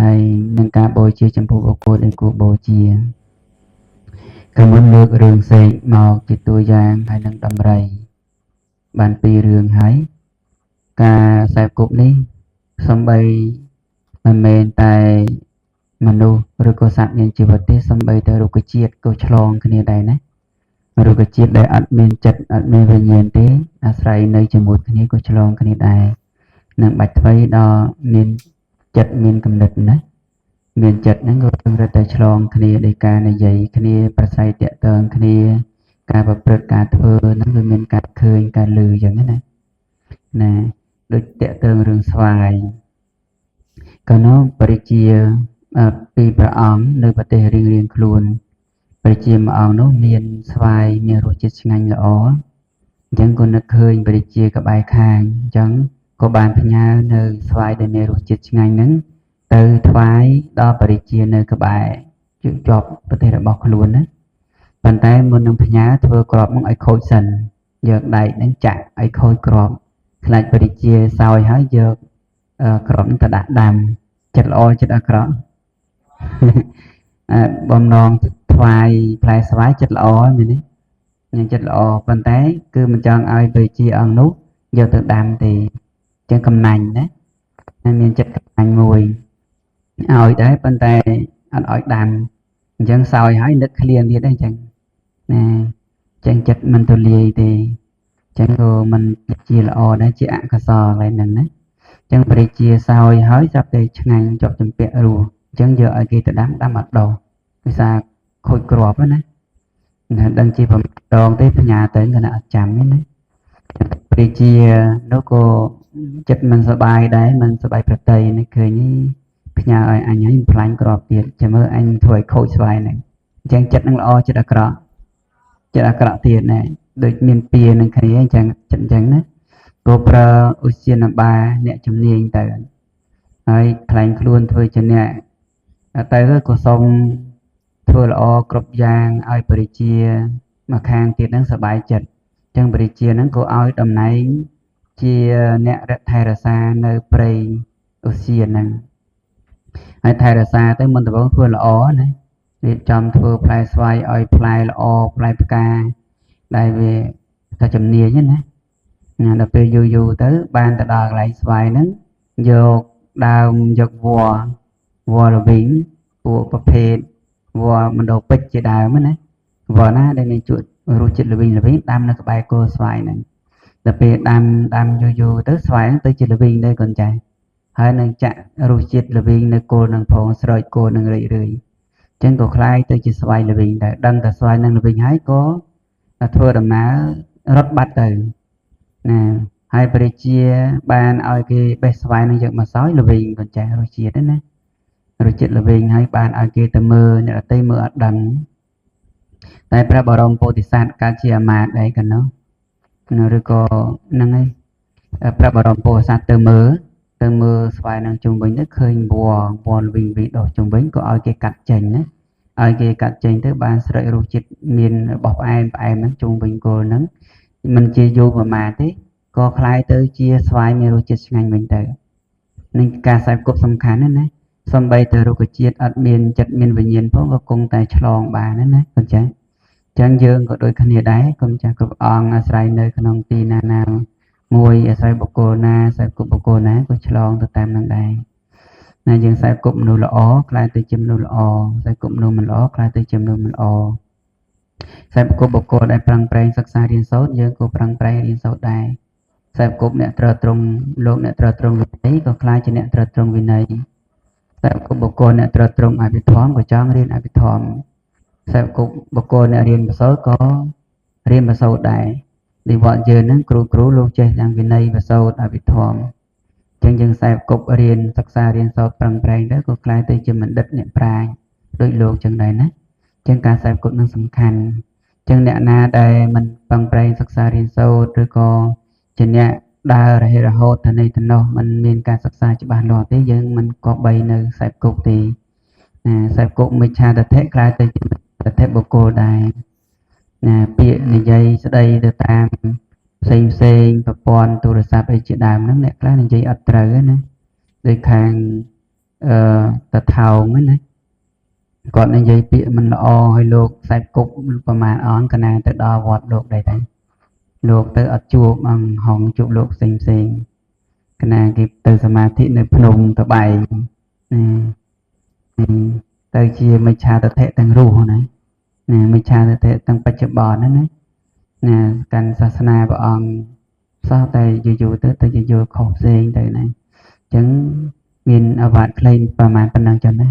ហើយនឹងការបូជាចំពោះបុគ្គលដែលគួរបូជាក៏មុនលើករឿងផ្សេងមកជាតួយ៉ាងហើយនឹងដំរីបានពីររឿងហើយការខ្សែគប់នេះសំបីមិនមែនតែមនុស្សឬក៏សត្វមានជីវិតទេសំបីតែរុក្ខជាតិក៏ឆ្លងគ្នាដែរណារុក្ខជាតិដែលអត់មានចិត្តអត់មានវិញ្ញាណទេអាស្រ័យនៅជាមួយគ្នាក៏ឆ្លងគ្នាដែរនឹងបាច់ថ្មីដល់មានចិត្តមានគំនិតណាមានចិត្តហ្នឹងក៏រត់តែឆ្លងគ្នាដោយការនិយាយគ្នាប្រស័យតាក់ទងគ្នាការប្រព្រឹត្តការធ្វើហ្នឹងវាមានការឃើញការឮអញ្ចឹងណាដូចតាក់ទងរឿងស្វាយក៏នោះបរិជាពីព្រះអង្គនៅប្រទេសរៀងៗខ្លួនព្រះជាមួយអង្គនោះមានស្វាយមានរសជាតិឆ្ងាញ់ល្អអញ្ចឹងក៏នឹកឃើញព្រះជាក្បែរខាងអញ្ចឹងក៏បានផ្ញើនៅស្វាយដែលមានរសជាតិឆ្ងាញ់ហ្នឹងទៅថ្វាយដល់ព្រះជានៅក្បែរជាប់ប្រទេសរបស់ខ្លួនណាប៉ុន្តែមុននឹងផ្ញើធ្វើក្របមកឲ្យខូចសិនយកដែកហ្នឹងចាក់ឲ្យខូចក្របខ្លាចព្រះជាសោយហើយយកក្របហ្នឹងទៅដាក់ដាំចិត្តល្អចិត្តអាក្រក់បំណងថ្វាយផ្លែស្វាយចិត្តល្អមែនទេញចិត្តល្អប៉ុន្តែគឺមិនចង់ឲ្យព្រះជាអង្គនោះយកទៅដាំទេចឹងកំណាញ់ណាមានចិត្តកំណាញ់មួយឲ្យដែរប៉ុន្តែអត់ឲ្យដាំអញ្ចឹងសោយហើយនឹកឃ្លានទៀតអញ្ចឹងណាចឹងចិត្តមិនទូលាយទេចឹងក៏មិនជាល្អដែរជាអកុសលហើយហ្នឹងណាចឹងព្រះជាសោយហើយចាប់តែឆ្ងាញ់ជាប់ចម្ពាក់រស់អញ្ចឹងយកឲ្យគេទៅដាំអត់ដោះភាសាខូចក្របណាដឹងជាប្រដងទេបញ្ញាទៅគណៈអត់ចាំទេណាព្រះជានោះក៏ចិត្តមិនសบายដែរមិនសบายប្រតិនេះឃើញផ្ញើឲ្យអញហើយផ្លាញ់ក្របទៀតចាំមើលអញធ្វើឲ្យខូចស្វាយហ្នឹងអញ្ចឹងចិត្តនឹងល្អចិត្តអាក្រក់ទៀតណែដូចមានពៀនឹងគ្នាអញ្ចឹងចិត្តអញ្ចឹងណាក៏ប្រើឧស្សាហបាអ្នកជំនាញទៅហើយខ្លែងខ្លួនធ្វើជាអ្នកទៅក៏សុំធ្វើល្អគ្រប់យ៉ាងឲ្យព្រះជាមកខាងទៀតហ្នឹងសบายចិត្តអញ្ចឹងព្រះជាហ្នឹងក៏ឲ្យតំណែងជាអ្នករថែរក្សានៅព្រៃឧស្សាហហ្នឹងហើយថែរក្សាទៅមុនដំបូងធ្វើល្អណារៀបចំធ្វើផ្លែស្វាយឲ្យផ្លែល្អផ្លែផ្កាដែលវាថាជំនាញណាដល់ពេលយូរទៅបានទៅដល់កន្លែងស្វាយហ្នឹងយកដើមយកវល្លិវិញពួកប្រភេទវល្លិមណ្ឌលពេជ្រជាដើមណាវល្លិណាដែលមានជក់រសជាតិល្វីងដាំនៅក្បែរគល់ស្វាយហ្នឹងដល់ពេលដាំយូរទៅស្វាយហ្នឹងទៅជាល្វីងដែរកូនចាស់ហើយនឹងចាក់រសជាតិល្វីងនៅគល់នឹងផងស្រោចគល់នឹងរឿយអញ្ចឹងក៏คล้ายទៅជាស្វាយល្វីងដែរដឹងតែស្វាយនឹងល្វីងហើយក៏ធ្វើដំណើររត់បាត់ទៅណាហើយព្រះជាបានឲ្យគេបេះស្វាយនឹងយកមកសោយល្វីងកូនចាស់រសជាតិណារសជាតិល្វីងហើយបានឲ្យគេទៅមើលអ្នកដទៃមើលអត់ដឹងតែព្រះបរមពោធិសត្វកើតជាអាមាត្យដែរកណោះឬក៏ហ្នឹងហើយព្រះបរមពោធិសត្វទៅមើលស្វាយនឹងជុំវិញទៅឃើញវល្លិវិញដុះជុំវិញក៏ឲ្យគេកាត់ចេញណាឲ្យគេកាត់ចេញទៅបានស្រេចរសជាតិមានរបស់ផ្អែមហ្នឹងជុំវិញគល់ហ្នឹងមិនជាយូរប្រមាទទេក៏คล้ายទៅជាស្វាយមានរសជាតិឆ្ងាញ់វិញទៅនឹងការខ្សែគប់សំខាន់ណាសំបីទៅរុក្ខជាតិអត់មានចិត្តមានវិញ្ញាណផងក៏គង់តែឆ្លងបានណាកូនចាស់អញ្ចឹងយើងក៏ដូចគ្នាដែរកូនចាស់គ្រប់អង្គអាស្រ័យនៅក្នុងទីណាមួយអាស្រ័យបុគ្គលណាខ្សែគប់បុគ្គលណាក៏ឆ្លងទៅតាមនឹងដែរណាយើងខ្សែគប់មនុស្សល្អខ្លាយទៅជាមនុស្សល្អខ្សែគប់មនុស្សមិនល្អខ្លាយទៅជាមនុស្សមិនល្អខ្សែគប់បុគ្គលដែលប្រឹងប្រែងសិក្សារៀនសូត្រយើងក៏ប្រឹងប្រែងរៀនសូត្រដែរខ្សែគប់អ្នកត្រូវត្រង់លោកអ្នកត្រូវត្រង់វិន័យក៏ខ្លាយជាអ្នកត្រូវត្រង់វិន័យខ្សែគប់បុគ្គលអ្នកត្រូវត្រង់អភិធម្មក៏ចង់រៀនអភិធម្មខ្សែគប់បុគ្គលអ្នករៀនបសូតក៏រៀនបសូតដែរនិវត្តយើងហ្នឹងគ្រូលោកចេះទាំងវិន័យបសូតអភិធម្មចឹងយើងខ្សែគប់រៀនសិក្សារៀនសូត្រប្រឹងប្រែងទៅក៏ខ្លាយទៅជាបណ្ឌិតអ្នកប្រាជ្ញដូចលោកចឹងដែរណាចឹងការខ្សែគប់នឹងសំខាន់ចឹងអ្នកណាដែលមិនប្រឹងប្រែងសិក្សារៀនសូត្រឬក៏ជាអ្នកដើររហេរហូតទៅនៃទៅនោះมันមានការសិក្សាច្បាស់លាស់ទេយើងមិនគប្បីនៅខ្សែគប់ទេខ្សែគប់មិច្ឆាទិដ្ឋិខ្លាយទៅជាទិដ្ឋិបុគ្គលដែរពាក្យនិយាយស្ដីទៅតាមផ្សេងប្រព័ន្ធទូរស័ព្ទអីជាដើមហ្នឹងអ្នកខ្លះនិយាយអត់ត្រូវណាដោយខាង តាថោងហ្នឹងណាគាត់និយាយពាក្យមិនល្អឲ្យលោកខ្សែគប់ប្រមាណអងកណាទៅដល់វត្តលោកដែរតែលោកទៅអត់ជួបហងជួបលោកផ្សេងកណាគេទៅសមាធិនៅភ្នំតបែងទៅជាមិច្ឆាទិដ្ឋិទាំងរស់ណាមិច្ឆាទិដ្ឋិទាំងបច្ចុប្បន្នណាកាន់សាសនាព្រះអង្គសោះតែយូរទៅទៅយល់ខុសផ្សេងទៅណាអញ្ចឹងមានអាវ៉ាត់ខ្លីប្រហែលប៉ុណ្ណឹងចឹងណា